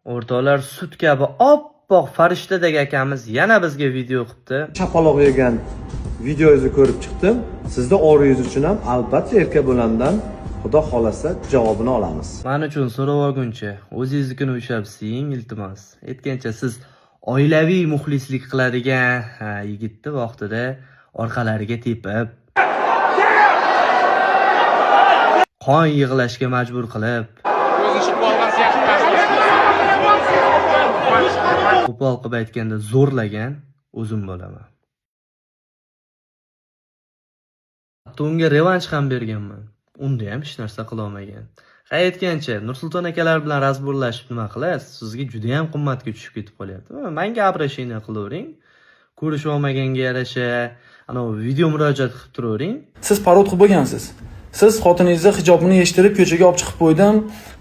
O'rtoqlar, sut kabi oppoq farishtadek akamiz yana bizga video qilibdi. Chapaloq yegan videoyingizni ko'rib chiqdim. Sizda og'riyingiz uchun ham albatta erkak bo'lamdan Xudo xolasa javobini olamiz. Men uchun so'rab olguncha, o'zingiznikini ushlab siying iltimos. Aytgancha siz oilaviy muxlislik qiladigan yigitni vaqtida orqalariga tepib, qon yig'lashga majbur qilib, qo'pol qilib aytganda zo'rlagan o'zim bo'laman. Hatto unga revansh ham berganman. Unda ham hech narsa qila olmagan. Aytgancha, Nursulton akalar bilan razborlashib nima qilasiz? Sizga juda ham qimmatga tushib ketib qolyapti. Menga обращение qilavering. Ko'rishib olmaganga yarasha, ana video murojaat qilib turavering. Siz parod qilib bo'lgansiz. Siz xotiningizni hijobini yechtirib ko'chaga olib chiqib qo'ydim,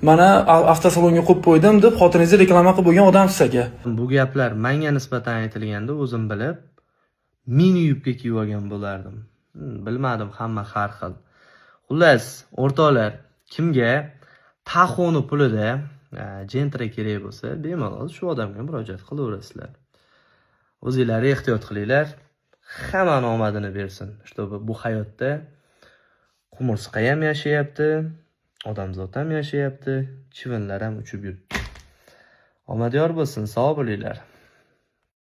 mana avtosalonga qo'yib qo'ydim deb xotiningizni reklama qilib bo'lgan odamsiz aka. Bu gaplar menga nisbatan aytilganda o'zim bilib, mini yubka kiyib olgan bo'lardim. Bilmadim, hamma har xil. Xullas, o'rtoqlar, kimga taxoni pulida jentra kerak bo'lsa, bemalol shu odamga murojaat qilaverasizlar. O'zingizlar ehtiyot qilinglar. Hamma omadini bersin. Чтобы bu hayotda qumursqa ham yashayapti, odamzod ham yashayapti, chivinlar ham uchib yuribdi. Omad yor bo'lsin, sog' bo'linglar.